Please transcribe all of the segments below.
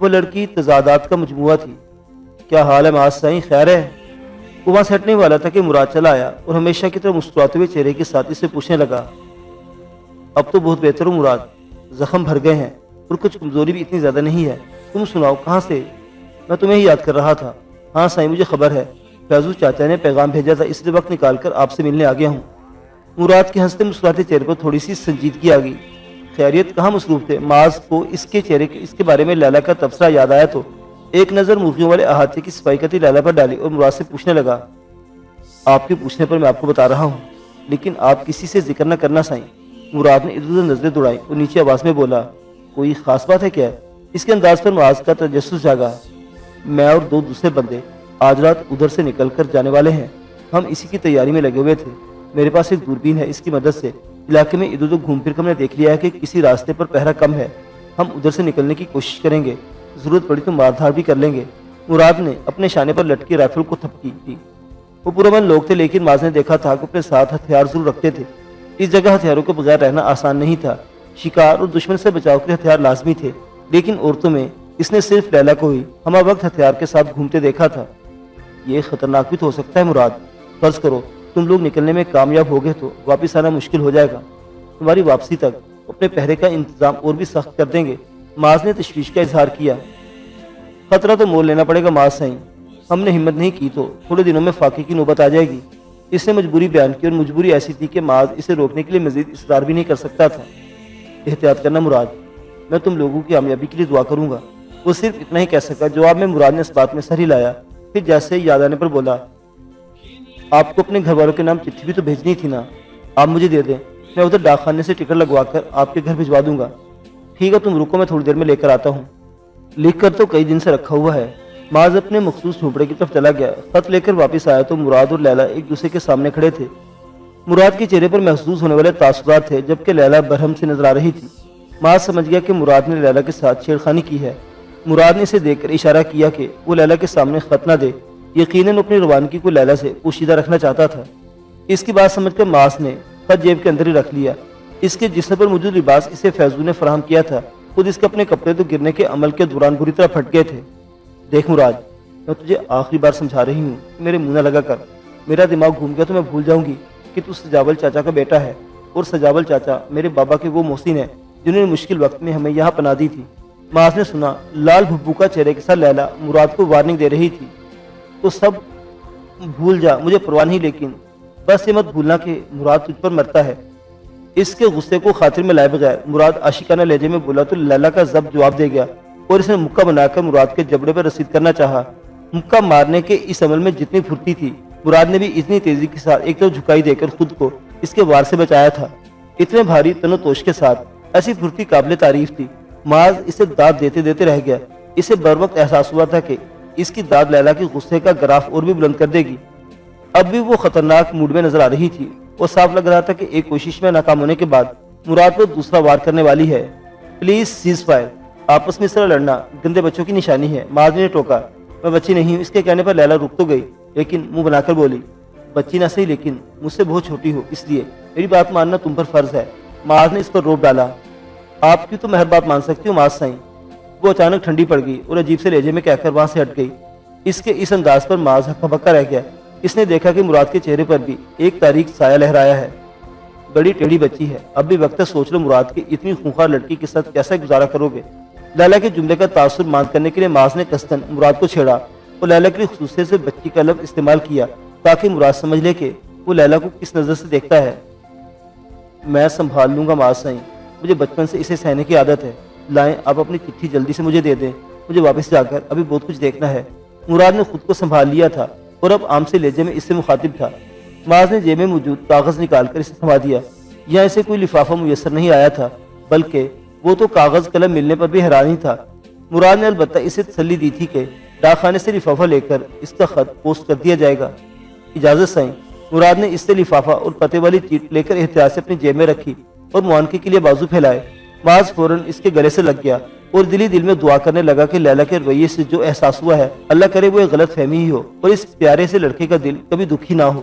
وہ لڑکی تضادات کا مجموعہ تھی۔ کیا حال ہے معاذ سائیں، خیر ہے؟ وہ وہاں سے ہٹنے والا تھا کہ مراد چلا آیا اور ہمیشہ کی طرح مسکراتے ہوئے چہرے کے ساتھ اسے پوچھنے لگا، اب تو بہت بہتر ہوں مراد، زخم بھر گئے ہیں اور کچھ کمزوری بھی اتنی زیادہ نہیں ہے۔ تم سناؤ، کہاں سے؟ میں تمہیں ہی یاد کر رہا تھا۔ ہاں سائیں، مجھے خبر ہے، فیضو چاچا نے پیغام بھیجا تھا، اس لیے وقت نکال کر آپ سے ملنے آ گیا ہوں۔ مراد کے ہنستے مسکراتے چہرے پر تھوڑی سی سنجیدگی آ گئی۔ خیریت، کہاں مصروف تھے؟ معاذ کو اس کے بارے میں لیلا کا تبصرہ یاد آیا تو ایک نظر مرغیوں والے احاطے کی صفائی کرتی لیلا پر ڈالی اور مراد سے پوچھنے لگا، آپ کے پوچھنے پر میں آپ کو بتا رہا ہوں، لیکن آپ کسی سے ذکر نہ کرنا سائیں۔ مراد نے ادھر ادھر نظریں دوڑائیں اور نیچے آواز میں بولا، کوئی خاص بات ہے کیا؟ اس کے انداز پر معاذ کا تجسس جاگا۔ میں اور دو دوسرے بندے آج رات ادھر سے نکل کر جانے والے ہیں، ہم اسی کی تیاری میں لگے ہوئے تھے۔ میرے پاس ایک دوربین ہے، اس کی مدد سے علاقے میں ادھر ادھر گھوم پھر کر ہم نے دیکھ لیا ہے کہ کسی راستے پر پہرا کم ہے۔ ہم ادھر سے نکلنے کی کوشش کریں گے، ضرورت پڑی تو مار دھاڑ بھی کر لیں گے۔ مراد نے اپنے شانے پر لٹکی رائفل کو تھپکی تھی۔ وہ پرامن لوگ تھے، لیکن معاذ نے دیکھا تھا کہ اپنے ساتھ ہتھیار ضرور رکھتے تھے۔ اس جگہ ہتھیاروں کے بغیر رہنا آسان نہیں تھا۔ شکار اور دشمن سے بچاؤ کے ہتھیار لازمی تھے، لیکن عورتوں میں اس نے صرف لیلا کو ہی ہمہ وقت ہتھیار کے ساتھ گھومتے دیکھا تھا۔ یہ خطرناک بھی تو ہو سکتا ہے مراد، فرض کرو تم لوگ نکلنے میں کامیاب ہو گئے تو واپس آنا مشکل ہو جائے گا۔ تمہاری واپسی تک اپنے پہرے کا انتظام اور بھی سخت کر دیں گے۔ معاذ نے تشویش کا اظہار کیا۔ خطرہ تو مول لینا پڑے گا معاذ سائیں، ہم نے ہمت نہیں کی تو تھوڑے دنوں میں فاقے کی نوبت آ جائے گی۔ اس نے مجبوری بیان کی اور مجبوری ایسی تھی کہ معاذ اسے روکنے کے لیے مزید اصرار بھی نہیں کر سکتا تھا۔ احتیاط کرنا مراد، میں تم لوگوں کی کامیابی کے لیے دعا کروں گا۔ وہ صرف اتنا ہی کہہ سکا۔ جواب میں مراد نے اس بات میں سر ہلایا، پھر جیسے یاد آنے پر بولا، آپ کو اپنے گھر والوں کے نام چٹھی بھی تو بھیجنی تھی نا، آپ مجھے دے دیں، میں ادھر ڈاک خانے سے ٹکٹ لگوا کر آپ کے گھر بھجوا دوں گا۔ ٹھیک ہے، تم رکو، میں تھوڑی دیر میں لے کر آتا ہوں۔ لکھ کر تو کئی دن سے رکھا ہوا ہے۔ معاذ اپنے مخصوص جھونپڑے کی طرف چلا گیا۔ خط لے کر واپس آیا تو مراد اور لیلا ایک دوسرے کے سامنے کھڑے تھے۔ مراد کے چہرے پر محسوس ہونے والے تاثرات تھے، جبکہ لیلا برہم سے نظر آ رہی تھی۔ معاذ سمجھ گیا کہ مراد نے لیلا کے ساتھ چھیڑخانی کی ہے۔ مراد نے اسے دیکھ کر اشارہ کیا کہ وہ لیلا کے سامنے خط نہ دے۔ یقیناً اپنی روانگی کو لیلا سے پوشیدہ رکھنا چاہتا تھا۔ اس کی بات سمجھ کر معاذ نے خط جیب کے اندر ہی رکھ لیا۔ اس کے جسم پر موجود لباس اسے فیضو نے فراہم کیا تھا، خود اس کے اپنے کپڑے تو گرنے کے عمل کے دوران بری طرح پھٹ گئے تھے۔ دیکھ مراد، میں تجھے آخری بار سمجھا رہی ہوں، میرے منہ نہ لگا کر۔ میرا دماغ گھوم گیا تو میں بھول جاؤں گی کہ تو سجاول چاچا کا بیٹا ہے، اور سجاول چاچا میرے بابا کے وہ محسن ہیں جنہوں نے مشکل وقت میں ہمیں یہاں پناہ دی تھی۔ معاذ نے سنا لال بھبو کا چہرے کے ساتھ لیلا مراد کو وارننگ دے رہی تھی، تو سب بھول جا، مجھے پرواہ نہیں، لیکن بس یہ مت بھولنا کہ مراد تجھ پر مرتا ہے۔ اس کے غصے کو خاطر میں لائے بغیر مراد عاشقانہ لہجے میں بولا تو لیلا کا ضبط جواب دے گیا، اور اس نے مکہ بنا کر مراد کے جبڑے پر رسید کرنا چاہا۔ مکہ مارنے کے اس عمل میں جتنی پھرتی تھی، مراد نے بھی اتنی تیزی کے ساتھ ایک طرف جھکائی دے کر خود کو اس کے وار سے بچایا تھا۔ اتنے بھاری تن و توش کے ساتھ ایسی پھرتی قابل تعریف تھی۔ معاذ اسے داد دیتے دیتے رہ گیا۔ اسے بر وقت احساس ہوا تھا کہ اس کی داد لیلا کے غصے کا گراف اور بھی بلند کر دے گی۔ اب بھی وہ خطرناک موڈ میں نظر آ رہی تھی۔ وہ صاف لگ رہا تھا کہ ایک کوشش میں ناکام ہونے کے بعد مراد پر دوسرا وار کرنے والی ہے۔ پلیز سیز فائر، آپس میں اس طرح لڑنا گندے بچوں کی نشانی ہے۔ معاذ نے ٹوکا۔ میں بچی نہیں ہوں۔ اس کے کہنے پر لیلا رک تو گئی، لیکن منہ بنا کر بولی، بچی نہ صحیح لیکن مجھ سے بہت چھوٹی ہو، اس لیے میری بات ماننا تم پر فرض ہے۔ معاذ نے اس پر روپ ڈالا۔ آپ کی تو مہر بات مان سکتی ہوں معاذ سائیں۔ وہ اچانک ٹھنڈی پڑ گئی اور عجیب سے لہجے میں کہہ کر وہاں سے ہٹ گئی۔ اس کے اس انداز پر معاذ ہکا بکا رہ گیا۔ اس نے دیکھا کہ مراد کے چہرے پر بھی ایک تاریک سایہ لہرایا ہے۔ بڑی ٹیڑھی بچی ہے، اب بھی وقت ہے سوچ لو مراد کی اتنی خونخوار لڑکی کے ساتھ کیسا گزارا کرو گے۔ لیلا کے جملے کا تاثر ماند کرنے کے لیے معاذ نے قصداً مراد کو چھیڑا اور لیلا کی خصوصیت سے بچی کا لفظ استعمال کیا تاکہ مراد سمجھ لے کہ وہ لیلا کو کس نظر سے دیکھتا ہے۔ میں سنبھال لوں گا معاذ سائیں، مجھے بچپن سے اسے سہنے کی عادت ہے۔ لائیں آپ اپنی چٹھی جلدی سے مجھے دے دیں، مجھے واپس جا کر ابھی بہت کچھ دیکھنا ہے۔ مراد نے خود کو سنبھال لیا تھا اور اب عام سے لہجے میں اس سے مخاطب تھا۔ معاذ نے جیب میں موجود کاغذ نکال کر اسے تھما دیا۔ یہاں اسے کوئی لفافہ میسر نہیں آیا تھا، بلکہ وہ تو کاغذ قلم ملنے پر بھی حیران ہی تھا۔ مراد نے البتہ اسے تسلی دی تھی کہ ڈاک خانے سے لفافہ لے کر اس کا خط پوسٹ کر دیا جائے گا۔ اجازت سائیں۔ مراد نے اس سے لفافہ اور پتے والی چیٹ لے کر احتیاط سے اپنی جیب میں رکھی اور معانقے کے لیے بازو پھیلائے۔ معاذ فوراً اس کے گلے سے لگ گیا اور دل ہی دل میں دعا کرنے لگا کہ لیلا کے رویے سے جو احساس ہوا ہے، اللہ کرے وہ ایک غلط فہمی ہی ہو اور اس پیارے سے لڑکے کا دل کبھی دکھی نہ ہو۔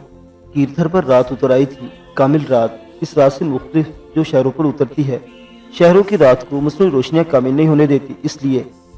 کیرتھر پر رات اتر آئی تھی، کامل رات، اس رات سے مختلف جو شہروں پر اترتی ہے۔ شہروں کی رات کو مصنوعی روشنیاں کامل نہیں ہونے دیتی، اس لیے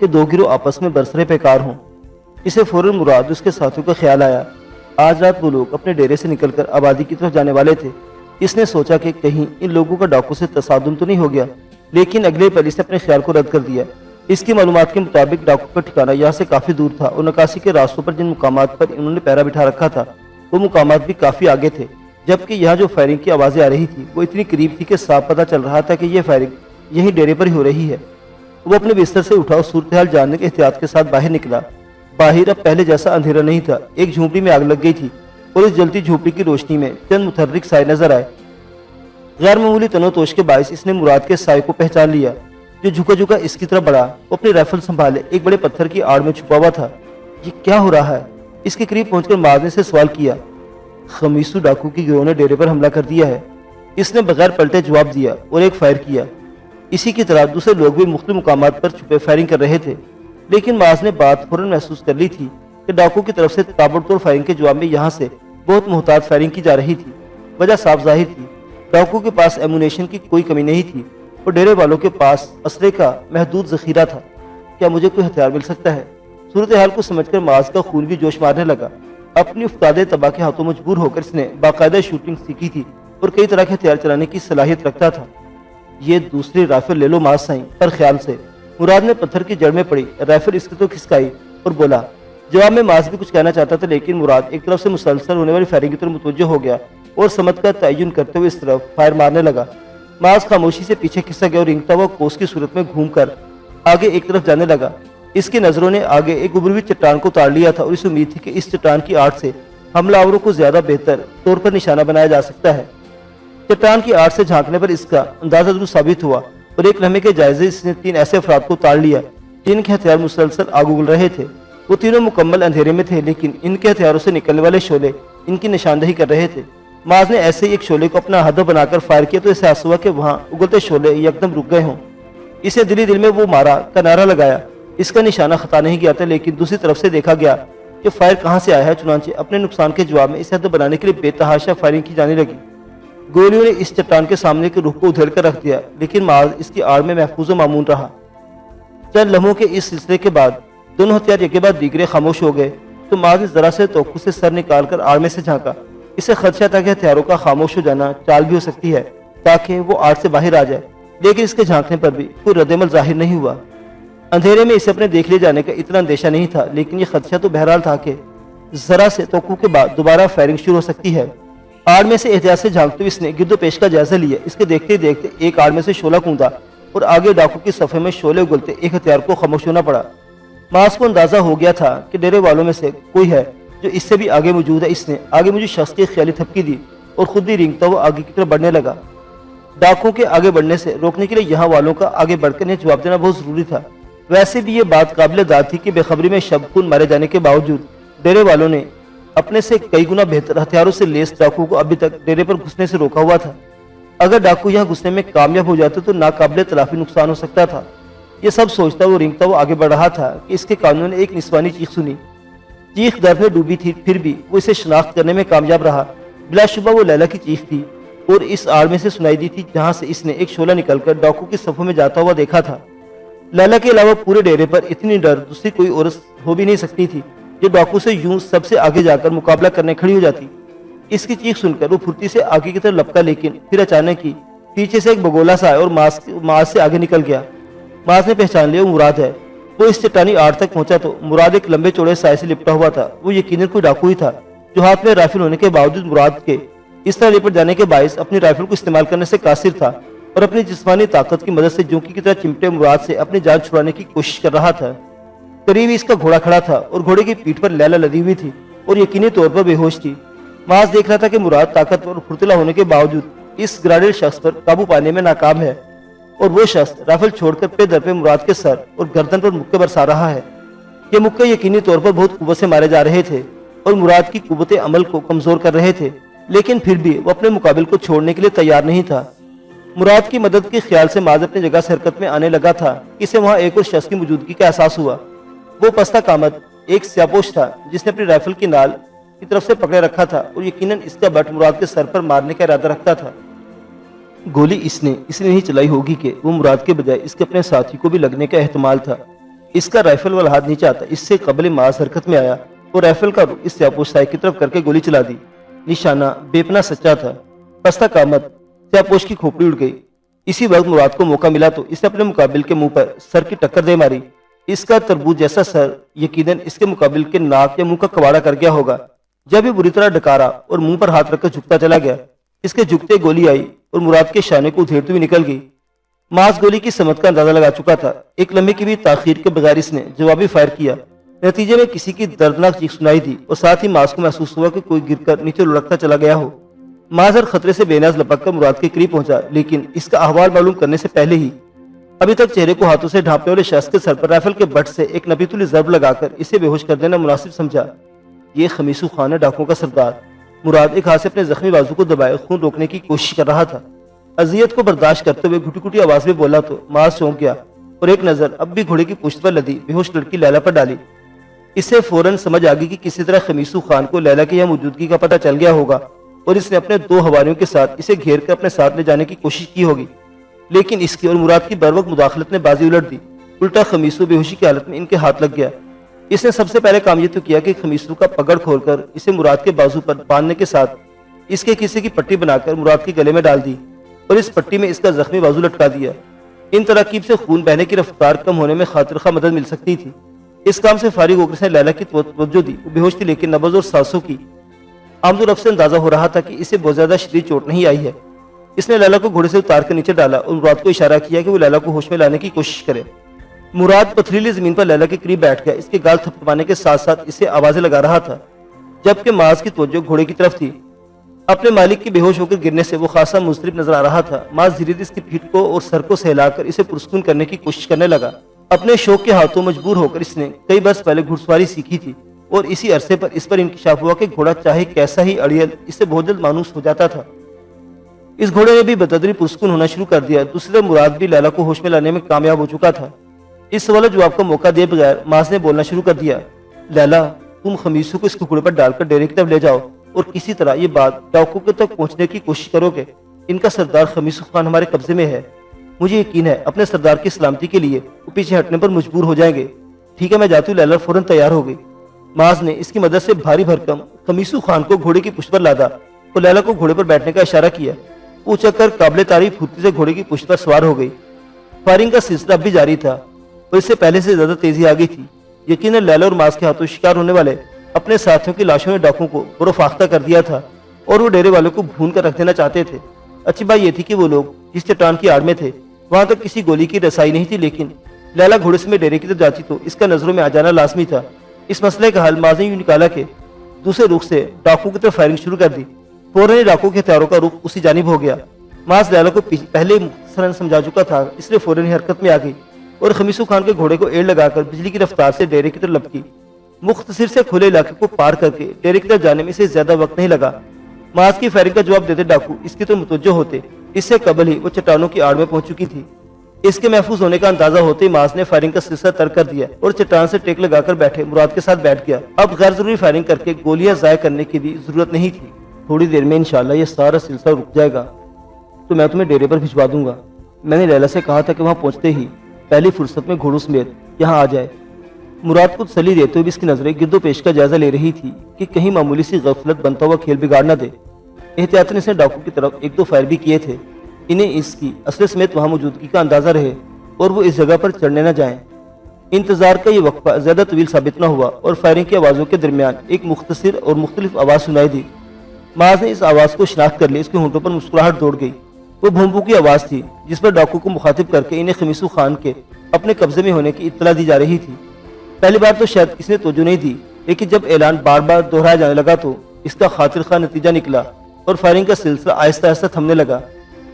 کہ دو گروہ آپس میں برسرے پیکار ہوں۔ اسے فوراً مراد اس کے ساتھیوں کا خیال آیا۔ آج رات وہ لوگ اپنے ڈیرے سے نکل کر آبادی کی طرف جانے والے تھے۔ اس نے سوچا کہ کہیں ان لوگوں کا ڈاکو سے تصادم تو نہیں ہو گیا، لیکن اگلے پل اس نے اپنے خیال کو رد کر دیا۔ اس کی معلومات کے مطابق ڈاکو کا ٹھکانہ یہاں سے کافی دور تھا اور نکاسی کے راستوں پر جن مقامات پر انہوں نے پہرا بٹھا رکھا تھا وہ مقامات بھی کافی آگے تھے، جبکہ یہاں جو فائرنگ کی آوازیں آ رہی تھی وہ اتنی قریب تھی کہ صاف پتہ چل رہا تھا کہ یہ فائرنگ یہی ڈیرے پر ہی ہو رہی ہے۔ وہ اپنے بستر سے اٹھا اور صورتحال جاننے کے احتیاط کے ساتھ باہر نکلا۔ باہر اب پہلے جیسا اندھیرا نہیں تھا، ایک جھونپڑی میں آگ لگ گئی تھی اور اس جلتی جھونپڑی کی روشنی میں چند متحرک سائے نظر آئے۔ غیر معمولی تنو توش کے باعث اس نے مراد کے سائے کو پہچان لیا جو جھکا جھکا اس کی طرف بڑھا۔ وہ اپنی رائفل سنبھالے ایک بڑے پتھر کی آڑ میں چھپا ہوا تھا۔ یہ کیا ہو رہا ہے؟ اس کے قریب پہنچ کر معاذ نے سے سوال کیا۔ خمیسو ڈاکو کی گروہ نے ڈیرے پر حملہ کر دیا ہے، اس نے بغیر پلٹے جواب دیا اور ایک فائر کیا۔ اسی کی طرح دوسرے لوگ بھی مختلف مقامات پر چھپے فائرنگ کر رہے تھے، لیکن معاذ نے بات فوراً محسوس کر لی تھی کہ ڈاکو کی طرف سے تابڑ توڑ فائرنگ کے جواب میں یہاں سے بہت محتاط فائرنگ کی جا رہی تھی۔ وجہ صاف ظاہر تھی، ڈاکو کے پاس ایمونیشن کی کوئی کمی نہیں تھی اور ڈیرے والوں کے پاس اسلحے کا محدود ذخیرہ تھا۔ کیا مجھے کوئی ہتھیار مل سکتا ہے؟ صورتحال کو سمجھ کر معاذ کا خون بھی جوش مارنے لگا۔ اپنی افتادے تباہ کے ہاتھوں مجبور ہو کر اس نے باقاعدہ شوٹنگ سیکھی تھی اور کئی طرح کے ہتھیار چلانے کی صلاحیت رکھتا تھا۔ یہ دوسری رائفل لے لو معاذ سائیں، پر خیال سے۔ مراد نے پتھر کی جڑ میں پڑی رائفل اس کی تو کھسکائی اور بولا۔ جواب میں معاذ بھی کچھ کہنا چاہتا تھا، لیکن مراد ایک طرف سے مسلسل ہونے والی فائرنگ کی طرف متوجہ ہو گیا اور سمت کا تعین کرتے ہوئے اس طرف فائر مارنے لگا۔ معاذ خاموشی سے پیچھے کھسک گیا اور رینگتا ہوا کوس کی صورت میں گھوم کر آگے ایک طرف جانے لگا۔ اس کی نظروں نے آگے ایک ابھری ہوئی چٹان کو تاڑ لیا تھا اور اس امید تھی کہ اس چٹان کی آڑ سے حملہ آوروں کو زیادہ بہتر طور پر نشانہ بنایا جا سکتا ہے۔ چٹان کی آڑ سے جھانکنے پر اس کا اندازہ درست ثابت ہوا اور ایک لمحے کے جائزے اس نے 3 ایسے افراد کو تاڑ لیا جن کے ہتھیار مسلسل آگ اگل رہے تھے۔ وہ تینوں مکمل اندھیرے میں تھے، لیکن ان کے ہتھیاروں سے نکلنے والے شعلے ان کی نشاندہی کر رہے تھے۔ معاذ نے ایسے ہی ایک شعلے کو اپنا ہدف بنا کر فائر کیا تو اسے احساس ہوا کہ وہاں اگلتے شعلے یکدم رک گئے ہوں۔ اسے دل میں وہ مارا کا نعرہ لگایا۔ اس کا نشانہ خطا نہیں گیا تھا، لیکن دوسری طرف سے دیکھا گیا کہ فائر کہاں سے آیا ہے۔ چنانچہ اپنے نقصان کے جواب میں اسے ہدف بنانے کے لیے بے تحاشا فائرنگ کی جانے لگی۔ گولیوں نے اس چٹان کے سامنے کے رخ کو ادھیڑ کر رکھ دیا، لیکن معاذ اس کی آڑ میں محفوظ و مامون رہا۔ چند لمحوں کے اس سلسلے کے بعد دونوں ہتھیار یکے بعد دیگرے خاموش ہو گئے تو معاذ نے ذرا سے توقع سے سر نکال کر آڑ میں سے جھانکا۔ اسے خدشہ تھا کہ ہتھیاروں کا خاموش ہو جانا چال بھی ہو سکتی ہے تاکہ وہ آڑ سے باہر آ جائے، لیکن اس کے جھانکنے پر بھی کوئی رد عمل ظاہر نہیں ہوا۔ اندھیرے میں اسے اپنے دیکھ لے جانے کا اتنا اندیشہ نہیں تھا، لیکن یہ خدشہ تو بہرحال تھا کہ ذرا سے توقع کے بعد دوبارہ فائرنگ شروع ہو سکتی ہے۔ آڑ میں سے احتیاط سے جھانکتے ہوئے اس نے گرد و پیش کا جائزہ لیا۔ اس کے دیکھتے دیکھتے ایک آڑ میں سے شعلہ کوندا اور آگے ڈاکو کی صفحے میں شعلے اگلتے ایک ہتھیار کو خاموش ہونا پڑا۔ معاذ کو اندازہ ہو گیا تھا کہ ڈیرے والوں میں سے کوئی ہے جو اس سے بھی آگے موجود ہے۔ اس نے آگے مجھے شخص کی خیالی تھپکی دی اور خود بھی رینگتا ہوا آگے کی طرف بڑھنے لگا۔ ڈاکو کے آگے بڑھنے سے روکنے کے لیے یہاں والوں کا آگے بڑھ کر انہیں جواب دینا بہت ضروری تھا۔ ویسے بھی یہ بات قابل داد تھی کہ بے خبری میں شب خون مارے جانے کے باوجود ڈیرے والوں نے اپنے سے کئی گنا بہتر ہتھیاروں سے لیس ڈاکو کو ابھی تک ڈیرے پر گھسنے سے روکا ہوا تھا۔ اگر ڈاکو یہاں گھسنے میں کامیاب ہو جاتے تو ناقابل تلافی نقصان ہو سکتا تھا۔ یہ سب سوچتا وہ رینگتا وہ آگے بڑھ رہا تھا کہ اس کے کانوں نے ایک نسوانی چیخ سنی۔ چیخ درد میں ڈوبی تھی، پھر بھی وہ اسے شناخت کرنے میں کامیاب رہا۔ بلا شبہ وہ لیلا کی چیخ تھی اور اس آڑ میں سے سنائی دی تھی جہاں سے اس نے ایک شعلہ نکل کر ڈاکو کی صفوں میں جاتا ہوا دیکھا تھا۔ لیلا کے علاوہ پورے ڈیرے پر اتنی ڈر دوسری کوئی عورت ہو بھی نہیں سکتی تھی جو ڈاکو سے یوں سب سے آگے جا کر مقابلہ کرنے کھڑی ہو جاتی۔ اس کی چیخ سن کر وہ پھرتی سے آگے کی طرف لپکا، لیکن پھر اچانک ہی پیچھے سے ایک بگولا سا آیا اور معاذ سے آگے نکل گیا۔ معاذ نے پہچان لیا وہ مراد ہے۔ وہ اس چٹانی آڑ تک پہنچا تو مراد ایک لمبے چوڑے سائے سے لپٹا ہوا تھا۔ وہ یقیناً کوئی ڈاکو ہی تھا جو ہاتھ میں رائفل ہونے کے باوجود مراد کے اس طرح لپٹ جانے کے باعث اپنی رائفل کو استعمال کرنے سے قاصر تھا اور اپنی جسمانی طاقت کی مدد سے جونکی کی طرح چمٹے مراد سے اپنی جان چھڑانے کی کوشش کر رہا تھا۔ قریب ہی اس کا گھوڑا کھڑا تھا اور گھوڑے کی پیٹھ پر لیلا لدی ہوئی تھی اور یقینی طور پر بے ہوش تھی۔ معاذ دیکھ رہا تھا کہ مراد طاقتور اور پھرتیلا ہونے کے باوجود اس گراڈیل شخص پر قابو پانے میں ناکام ہے اور وہ شخص رائفل چھوڑ کر پے در پہ مراد کے سر اور گردن پر مکے برسا رہا ہے۔ یہ مکے یقینی طور پر بہت قوت سے مارے جا رہے تھے اور مراد کی قوت عمل کو کمزور کر رہے تھے، لیکن پھر بھی وہ اپنے مقابل کو چھوڑنے کے لیے تیار نہیں تھا۔ مراد کی مدد کے خیال سے معاذ اپنی جگہ سے حرکت میں آنے لگا تھا کہ اسے وہاں ایک اور شخص کی موجودگی کا احساس ہوا۔ وہ پستہ قامت ایک سیاپوش تھا جس نے اپنی رائفل کی نال کی طرف سے پکڑے رکھا تھا اور یقیناً اس کا بٹ مراد کے سر پر مارنے کا ارادہ رکھتا تھا۔ گولی اس نے نہیں چلائی ہوگی کہ وہ مراد کے بجائے اس کے اپنے ساتھی کو بھی لگنے کا احتمال تھا۔ اس کا رائفل والا ہاتھ نیچے آتا اس سے قبل معاذ حرکت میں آیا اور رائفل کا رخ اس سیاپوش سائے کی طرف کر کے گولی چلا دی۔ نشانہ بے پناہ سچا تھا۔ پستہ قامت سیاپوش کی کھوپڑی اڑ گئی۔ اسی وقت مراد کو موقع ملا تو اسے اپنے مقابل کے منہ پر سر کی ٹکر دے ماری۔ اس کا تربوز جیسا سر یقیناً اس کے مقابل کے ناک یا منہ کا کباڑا کر گیا ہوگا۔ جب یہ بری طرح ڈکارا اور منہ پر ہاتھ رکھ کر جھکتا چلا گیا، اس کے جھکتے گولی آئی اور مراد کے شانے کو ادھیڑتی ہوئی نکل گئی۔ معاذ گولی کی سمت کا اندازہ لگا چکا تھا۔ ایک لمحے کی بھی تاخیر کے بغیر اس نے جوابی فائر کیا۔ نتیجے میں کسی کی دردناک چیخ سنائی دی اور ساتھ ہی معاذ کو محسوس ہوا کہ کوئی گر کر نیچے لڑکتا چلا گیا ہو۔ معاذ ہر خطرے سے بے نیاز لپک کر مراد کے قریب پہنچا، لیکن اس کا احوال معلوم کرنے سے پہلے ہی ابھی تک چہرے کو ہاتھوں سے ڈھانپنے والے شخص کے سر پر رائفل کے بٹ سے ایک نبیتلی ضرب لگا کر اسے بے ہوش کر دینا مناسب سمجھا۔ یہ خمیسو خان ہے، ڈاکوؤں کا سردار۔ مراد ایک ہاتھ سے اپنے زخمی بازو کو دبائے خون روکنے کی کوشش کر رہا تھا۔ اذیت کو برداشت کرتے ہوئے گھٹی گھٹی آواز میں بولا تو معاذ چونک گیا اور ایک نظر اب بھی گھوڑے کی پشت پر لدی بے ہوش لڑکی لیلا پر ڈالی۔ اسے فوراً سمجھ آ گئی کہ کسی طرح خمیسو خان کو لیلا کی یہاں موجودگی کا پتہ چل گیا ہوگا اور اس نے اپنے 2 حواریوں کے ساتھ اسے گھیر کر اپنے ساتھ لے جانے کی کوشش کی ہوگی، لیکن اس کی اور مراد کی بروقت مداخلت نے بازی الٹ دی۔ الٹا خمیسو بے ہوشی کی حالت میں ان کے ہاتھ لگ گیا۔ اس نے سب سے پہلے کام یہ تو کیا کہ خمیسو کا پگڑ کھول کر اسے مراد کے بازو پر باندھنے کے ساتھ اس کے کسی کی پٹی بنا کر مراد کے گلے میں ڈال دی اور اس پٹی میں اس کا زخمی بازو لٹکا دیا۔ ان تراکیب سے خون بہنے کی رفتار کم ہونے میں خاطر خواہ مدد مل سکتی تھی۔ اس کام سے فارغ ہو کر اس نے لیلا کی توجہ دی۔ وہ بے ہوش تھی، لیکن نبض اور سانسوں کی آمد و رفت سے اندازہ ہو رہا تھا کہ اسے بہت زیادہ شدید چوٹ نہیں آئی ہے۔ اس نے لیلا کو گھوڑے سے اتار کر نیچے ڈالا اور مراد کو اشارہ کیا کہ وہ لیلا کو ہوش میں لانے کی کوشش کرے۔ مراد پتھریلی زمین پر لیلا کے قریب بیٹھ گیا۔ اس کے گال تھپکوانے کے ساتھ ساتھ اسے آوازیں لگا رہا تھا، جبکہ معاذ کی توجہ گھوڑے کی طرف تھی۔ اپنے مالک کے بے ہوش ہو کر گرنے سے وہ خاصا مضطرب نظر آ رہا تھا۔ معاذ دھیرے دھیرے اس کی پیٹھ کو اور سر کو سہلا کر اسے پرسکون کرنے کی کوشش کرنے لگا۔ اپنے شوق کے ہاتھوں مجبور ہو کر اس نے کئی برس پہلے گھڑ سواری سیکھی تھی اور اسی عرصے پر اس پر انکشاف ہوا کہ گھوڑا چاہے کیسا ہی اڑیل اس سے بہت جلد مانوس ہو جاتا تھا۔ اس گھوڑے نے بھی بتدریج پرسکون ہونا شروع کر دیا۔ دوسری طرف مراد بھی لیلا کو ہوش میں لانے میں کامیاب ہو چکا تھا۔ اس سوال جواب کا موقع دیے بغیر معاذ نے بولنا شروع کر دیا، لیلا تم خمیسو کو اس گھوڑے پر ڈال کر ڈیرے کی طرف لے جاؤ اور کسی طرح یہ بات ڈاکو تک پہنچنے کی کوشش کرو کہ ان کا سردار خمیسو خان ہمارے قبضے میں ہے۔ مجھے یقین ہے اپنے سردار کی سلامتی کے لیے وہ پیچھے ہٹنے پر مجبور ہو جائیں گے۔ ٹھیک ہے میں جاتی ہوں۔ لیلا فوراً تیار ہو گئی۔ معاذ نے اس کی مدد سے بھاری بھرکم خمیسو خان کو گھوڑے کی پشت پر لادا اور لیلا کو گھوڑے پر بیٹھنے کا اشارہ کیا۔ وہ اچک کر قابل تعریف پھرتی سے گھوڑے کی پشت پر سوار ہو گئی۔ فائرنگ کا سلسلہ اب بھی جاری تھا اور اس سے پہلے سے زیادہ تیزی آ گئی تھی۔ یقیناً لیلا اور معاذ کے ہاتھوں شکار ہونے والے اپنے ساتھیوں کی لاشوں نے ڈاکوؤں کو برو فاختہ کر دیا تھا اور وہ ڈیرے والوں کو بھون کر رکھ دینا چاہتے تھے۔ اچھی بات یہ تھی کہ وہ لوگ جس چٹان کی آڑ میں تھے وہاں تک کسی گولی کی رسائی نہیں تھی، لیکن لیلا گھوڑے سے میں ڈیرے کی طرف جاتی تو اس کا نظروں میں آ جانا لازمی تھا۔ اس مسئلے کا حل معاذ نے یوں نکالا کہ دوسرے رخ سے ڈاکو کی طرف فائرنگ شروع کر دی۔ فوراً ڈاکو کے ہتھیاروں کا رخ اسی جانب ہو گیا۔ معاذ لیلا کو پہلے مختصراً سمجھا چکا تھا، اس لیے فوراً ہی حرکت میں آ گئی اور خمیسو خان کے گھوڑے کو ایڑ لگا کر بجلی کی رفتار سے ڈیرے کی طرف لپکی۔ مختصر سے کھلے علاقے کو پار کر کے ڈیرے کی طرف جانے میں اسے زیادہ وقت نہیں لگا۔ معاذ کی فائرنگ کا جواب دیتے ڈاکو اس کی طرف متوجہ ہوتے، اس سے قبل ہی وہ چٹانوں کی آڑ میں پہنچ چکی تھی۔ اس کے محفوظ ہونے کا اندازہ ہوتے ہی معاذ نے فائرنگ کا سلسلہ ترک کر دیا اور چٹان سے ٹیک لگا کر بیٹھے مراد کے ساتھ بیٹھ گیا۔ اب غیر ضروری فائرنگ کر کے گولیاں ضائع کرنے کی بھی ضرورت نہیں تھی۔ تھوڑی دیر میں انشاءاللہ یہ سارا سلسلہ رک جائے گا تو میں تمہیں ڈیرے پر بھجوا دوں گا۔ میں نے لیلا سے کہا تھا کہ وہاں پہنچتے ہی پہلی فرصت میں گھوڑوں سمیت یہاں آ جائے۔ مراد کو تسلی دیتے ہوئے اس کی نظریں گرد و پیش کا جائزہ لے رہی تھی کہ کہیں معمولی سی غفلت بنتا ہوا کھیل بگاڑ نہ دے۔ احتیاطاً اس نے ڈاکو کی طرف 1-2 فائر بھی کیے تھے، انہیں اس کی اسلحے سمیت وہاں موجودگی کا اندازہ رہے اور وہ اس جگہ پر چڑھنے نہ جائیں۔ انتظار کا یہ وقفہ زیادہ طویل ثابت نہ ہوا اور فائرنگ کی آوازوں کے درمیان ایک مختصر اور مختلف آواز سنائی دی۔ معاذ نے اس آواز کو شناخت کر لیا۔ اس کے ہونٹوں پر مسکراہٹ دوڑ گئی۔ وہ بھونپو کی آواز تھی جس پر ڈاکو کو مخاطب کر کے انہیں خمیسو خان کے اپنے قبضے میں ہونے کی اطلاع دی جا رہی تھی۔ پہلی بار تو شاید کسی نے توجہ نہیں دی، لیکن جب اعلان بار بار دہرایا جانے لگا تو اس کا خاطر خواہ نتیجہ نکلا اور فائرنگ کا سلسلہ آہستہ آہستہ تھمنے لگا۔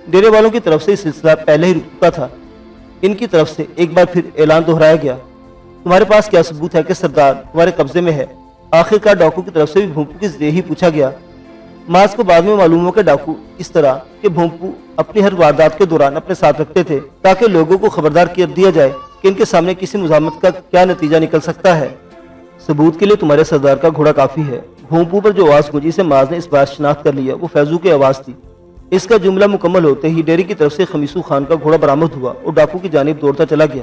ڈیرے والوں کی طرف سے یہ سلسلہ پہلے ہی رک چکا تھا۔ ان کی طرف سے ایک بار پھر اعلان دہرایا گیا، تمہارے پاس کیا ثبوت ہے کہ سردار تمہارے قبضے میں ہے؟ آخر کار ڈاکو کی طرف سے بھی بھونپو کے ذریعے ہی پوچھا گیا۔ معاذ کو بعد میں معلوم ہوا کہ ڈاکو اس طرح کہ بھونپو اپنی ہر واردات کے دوران اپنے ساتھ رکھتے تھے تاکہ لوگوں کو خبردار کر دیا جائے کہ ان کے سامنے کسی مزاحمت کا کیا نتیجہ نکل سکتا ہے۔ ثبوت کے لیے تمہارے سردار کا گھوڑا کافی ہے۔ بھونپو پر جو آواز گونجی سے معاذ نے اس بار شناخت کر لیا، وہ فیضو کی آواز تھی۔ اس کا جملہ مکمل ہوتے ہی ڈیرے کی طرف سے خمیسو خان کا گھوڑا برآمد ہوا اور ڈاکو کی جانب دوڑتا چلا گیا۔